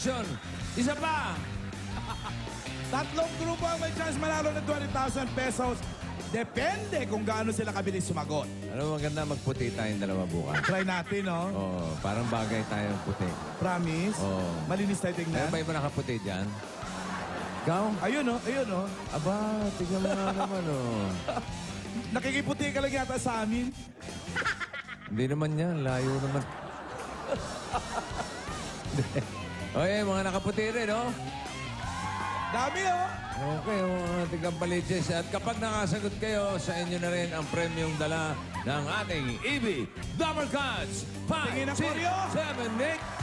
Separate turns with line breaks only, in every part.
Congratulations! Isa pa!
Tatlong grupo ang may chance manalo ng 20,000 pesos. Depende kung gaano sila kabilis sumagot.
Ano maganda magputi tayong dalawa bukas.
Try natin, no?
Oh, parang bagay tayo puti.
Promise?
Oo.
Malinis tayo tingnan.
Meron ba iba nakaputi dyan? Ikaw?
Ayun, no? Ayun, no?
Aba, tignan mo nga naman, oh.
Nakikiputi ka lang yata sa amin.
Hindi naman yan. Layo naman. Oye, mga nakaputi rin, oh.
Dami, oh.
Okay, mga tigambaliches. At kapag nakasagot kayo, sa inyo na rin ang premium dala ng ating EB Double Cards. 5,
Tingin ang
6,
koryo.
7, 8.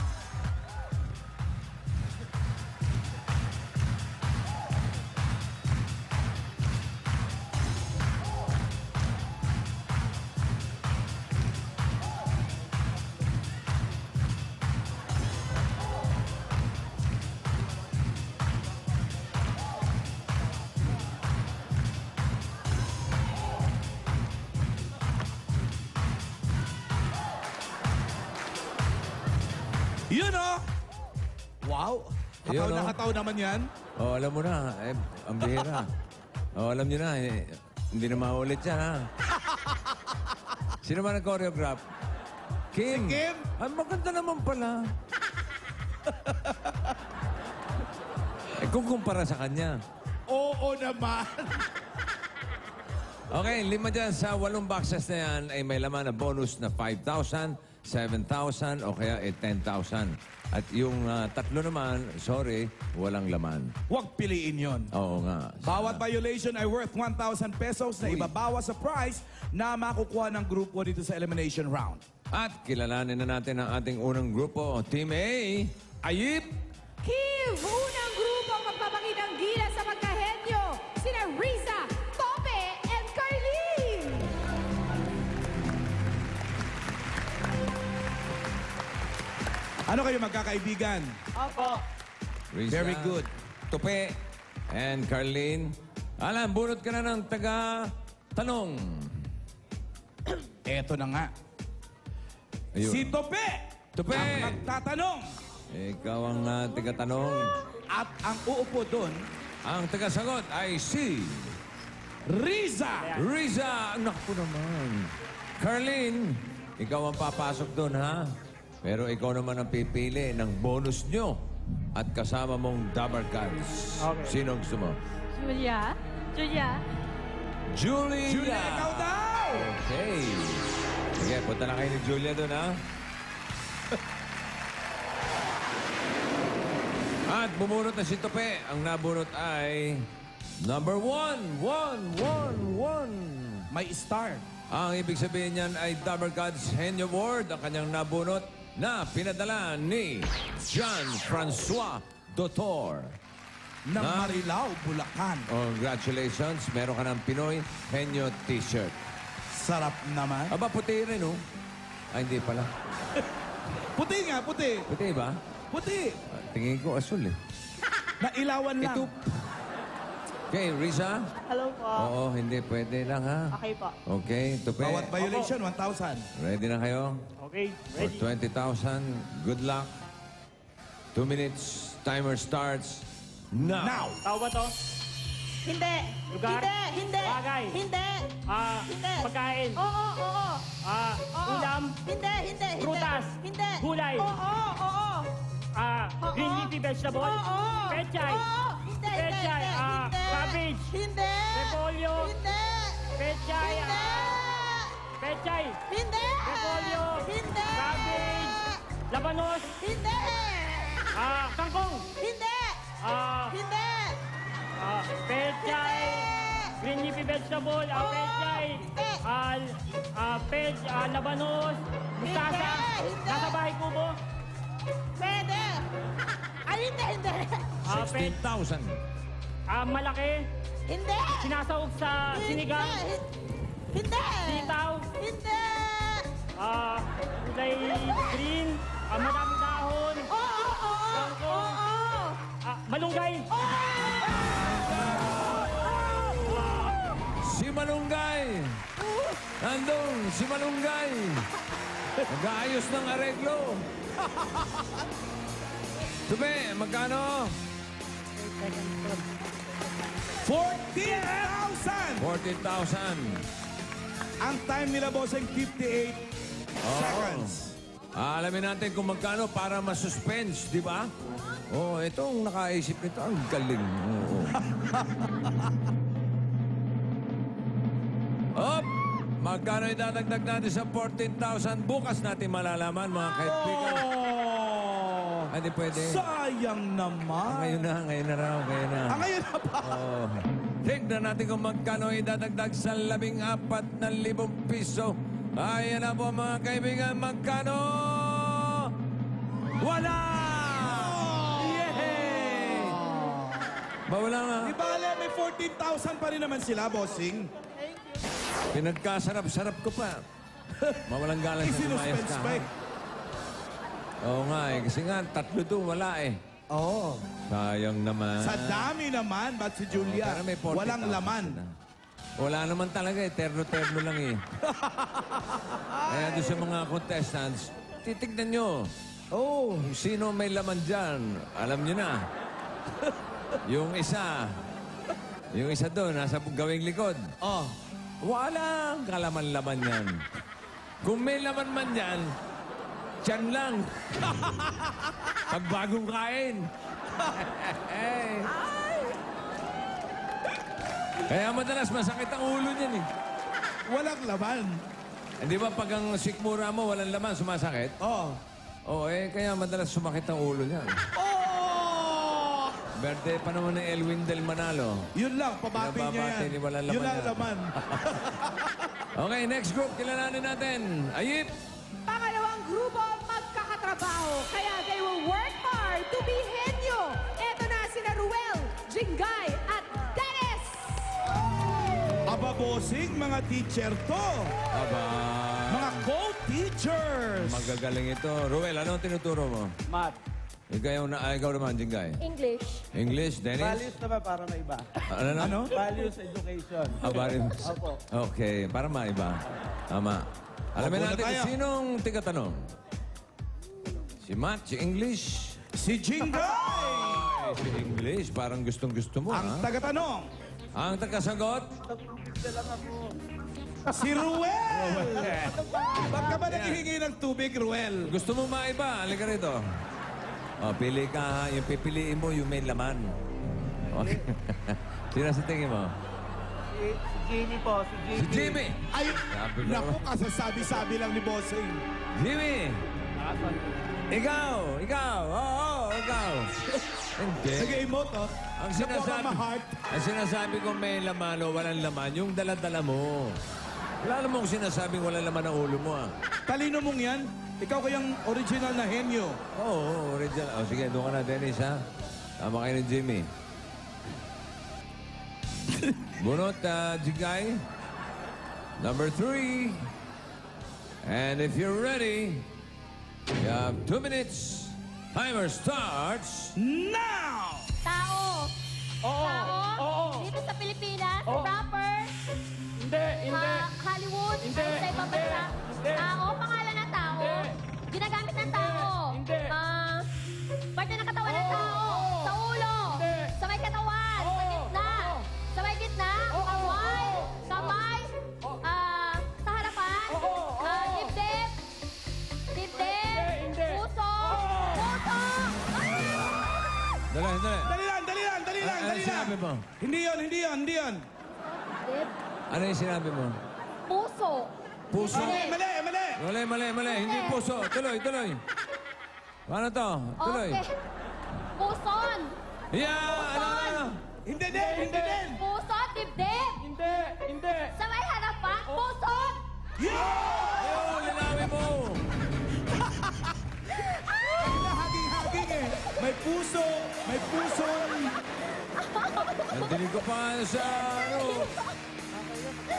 Yun, oh. Wow.
Yun,
Hataw na
oh.
hataw naman yan.
Oh, alam mo na, ang bihira. Oh, alam niyo na, hindi na maulit yan, ha? Sino ba nag-choreograph? Kim.
Si Kim.
Ay, maganda naman pala. Kung kumpara sa kanya.
Oo naman.
Okay, 5 dyan sa 8 boxes na yan ay may laman na bonus na 5,000, 7,000 o kaya 10,000. At yung 3 naman, sorry, walang laman.
Huwag piliin yon.
Oo nga.
Bawat violation ay worth 1,000 pesos na
Uy.
ibabawas sa prize na makukuha ng grupo dito sa elimination round.
At kilalanin na natin ang ating unang grupo. Team A, Ayip.
Kim, unang grupo ang magpapakita ng gilas sa magkahenyo. Sina Riza, Tope, and Carlene.
Ano kayo magkakaibigan?
Opo.
Riza,
Very good.
Tupe, and Carlene. Alam, bunot ka na ng taga-tanong.
Eto na nga.
Ayun.
Si Tope
Tope!
ang magtatanong.
Ikaw ang taga-tanong.
At ang uupo doon,
Ang taga-sagot ay si
Riza.
Riza. Naku naman. Carlene, ikaw ang papasok doon, ha? Pero ikaw naman ang pipili ng bonus nyo at kasama mong Dabar Cards.
Okay.
Sino gusto mo?
Julia? Julia?
Julia!
Julia, ikaw daw!
Okay. Sige, punta na kayo ni Julia doon, ha? At bumunot na si Tope. Ang nabunot ay number 1. 1, 1, 1.
May star.
Ang ibig sabihin niyan ay Dabar Cards Henny Award. Ang kanyang nabunot na pinadala ni John Francois Dotor.
Ng Marilao, Bulacan.
Congratulations. Meron ka ng Pinoy Henyo T-shirt.
Sarap naman.
Aba, puti rin, oh. Ay, hindi pala.
Puti nga, puti.
Puti ba?
Puti.
Tingin ko asul, eh.
Nailawan lang.
Ito. Okay, Riza?
Hello po.
Oo, hindi. Pwede lang, ha?
Okay po.
Okay, Tope.
Bawat violation, 1,000.
Ready na kayo?
Okay,
For
ready.
20,000, good luck. 2 minutes, timer starts now.
Now.
Tao ba to?
Hindi.
Lugar?
Hindi. Hindi.
Bagay?
Hindi. Hindi.
Pagkain?
Oo, oo. Oo.
Ulam?
Hindi, hindi, hindi.
Prutas?
Hindi.
Gulay?
Oo, oo.
Green leafy vegetable?
Oo.
Pechay?
Oo. Hindi, hindi,
Pechay,
hindi.
cabbage?
Hindi.
Repolyo?
Hindi.
Pechay?
Hindi.
Pechay?
Hindi.
Repolyo?
Hindi.
Cabbage? Labanos?
Hindi.
Kangkong?
Hindi. Hindi.
Pechay? Green leafy vegetable? Pechay? Labanos? Mustasa?
Hindi.
Nasa bahay kubo?
Pwede. Ay, hindi, hindi.
16,000.
Malaki?
Hindi.
Sinasahog sa sinigang?
Hindi.
Sitaw?
Hindi.
Kulay green? Madaming dahon?
Oo, oo, oo, oo.
Malunggay?
Si Malunggay. Nandun, si Malunggay. Nag-aayos ng areglo. Tube, magkano?
14,000!
40,000.
Ang time nila, bossing, 58 seconds.
Alamin natin kung magkano para ma-suspense, di ba? Oh, itong nakaisip nito, ang galing. Oo. Op! Magkano idadagdag natin sa 14,000? Bukas natin malalaman, mga kaibigan.
Oh!
Hindi pwede.
Sayang naman.
Ngayon na raw, ngayon na.
Ngayon na pa.
Oh. Tignan natin kung magkano idadagdag sa 14,000 piso. Ayan na po mga kaibigan, magkano? Wala! Yay! Bawala nga.
Di bale, may 14,000 pa rin naman sila, bossing.
Pinagkasarap-sarap ko pa. Mawalang galang sa sumayas
Isinuspens
ka.
pa eh.
Oo nga eh, kasi nga tatlo doon, wala eh.
Oo.
Sayang naman.
Sa dami naman, ba't si Julia?
Pero may 40,000
Walang laman.
na. Wala naman talaga eh, terno-terno lang eh. Kaya doon sa mga contestants, titignan nyo.
Oh.
Kung sino may laman dyan, alam nyo na. Yung isa doon, nasa gawing likod.
Oh.
Walang kalaman-laman yan. Kung may laman man yan, tiyan lang. Pag bagong kain. Kaya madalas masakit ang ulo niyan eh.
Walang laman.
Hindi ba pag ang sikmura mo, walang laman, sumasakit?
Oh.
Oo, kaya madalas sumakit ang ulo niyan.
Oh!
Birthday pa naman ni Elwin Del Manalo.
Yun lang, pabati niya
Pinababati
yan.
ni walang laman
Yun lang
yan.
laman.
Okay, next group, kilalanin natin. Ayip!
Pangalawang grupo magkakatrabaho, kaya they will work hard to be henyo. Eto na sina Ruel, Jingay at Dennis!
Aba, bossing, mga teacher to.
Aba,
Mga co-teachers.
magagaling ito. Ruel, anong tinuturo mo?
Math.
Ikaw naman, Jingay.
English.
English, Dennis?
Values naman para maiba.
Ano na?
Ano?
Values education.
Values.
Opo.
Okay, para maiba. Tama. Alamin
Opo na
natin
tayo.
kung sinong tigatanong. Si Matt, si English.
Si Jingay.
Ay, si English, parang gustong-gusto mo,
Ang
ha?
tagatanong,
Ang tagasagot,
si Ruel. Ba't ka ba naghihingi ng tubig, Ruel?
gusto mo maiba? Halika rito. Oh, pili ka, ha? Yung pipiliin mo, yung may laman. Okay. Sino sa tingin mo?
Si Jimmy po, si Jimmy.
Si Jimmy!
Ay,
Sabi ko.
naku, kasasabi-sabi lang ni Bossing.
Jimmy! Ikaw! Oo, ikaw! Hindi.
Nag-emote, oh.
Ang
Naku,
sinasabi,
ang ma-heart.
ang sinasabi ko may laman o walang laman, yung dala-dala mo. Wala namang sinasabing walang laman ang ulo mo, ah.
Talino mong yan. Ikaw kayang original na henyo.
Oo, original. Sige, doon ka na, Dennis, ha? Tama kayo ni Jimmy. Bunot, Jigay. Number 3. And if you're ready, you have 2 minutes. Timer starts.
Now!
Tao.
Oo.
Tao.
Oo.
Dito sa Pilipinas.
Oo.
Rapper.
Hindi.
Hollywood.
Hindi.
Sa ibang
Hindi.
bansa.
Hindi.
Tao. Pangalan ng tao.
Hindi.
Ginagamit ng tao.
Hindi.
Parte ng katawan ng
Oo.
tao.
Oo.
Sa ulo.
Hindi.
Sa may katawan. Sa
Oo.
gitna.
Oo.
Sa may gitna.
Oo.
Kamay.
Oo.
Kamay.
Oo.
Sa harapan.
Oo. Oo.
Dibdib. Dibdib.
Hindi.
Puso.
Oo.
Puso.
Dali.
Dali lang.
Ano sinabi mo?
Hindi yon.
Dib.
Ano yung sinabi mo?
Puso.
Puso?
Mali.
Hindi puso. Tuloy. Paano to? Tuloy.
Okay. Puson.
Yeah! Ano?
Hindi din.
Puso, dibdib.
Hindi.
Sa may harapan, puson.
Ayun, linawin mo!
Haging eh. May puso.
Nandinig ko pa sa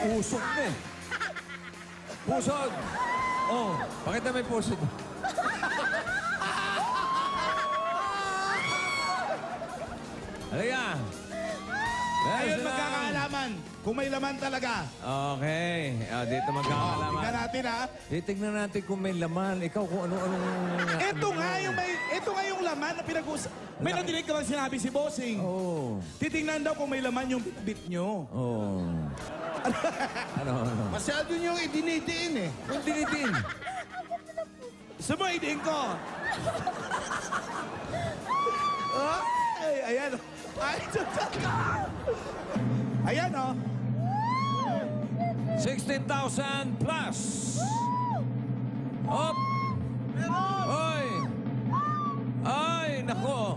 usok na eh. Pusod! Oh, pakita may pusod. Halika!
Ngayon
sila.
magkakaalaman kung may laman talaga.
Okay. Dito magkakalaman.
Tingnan natin ha.
Titignan natin kung may laman. Ikaw kung ano-anong...
Ito nga yung laman na pinag-uusap. May nadinig ka bang sinabi si Bossing?
Oh.
Titingnan daw kung may laman yung bit nyo.
Oh. ano?
Masyado niyong idinidiin eh.
Kung dinitin.
Sumaydin ko. Ay, ayan. Ay, ayan oh.
16,000 plus. Op. Oy. Ay, nako.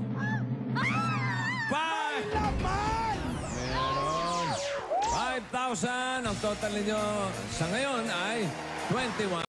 Laman!
Meron. 5,000. Ang total ninyo sa ngayon ay 21,000.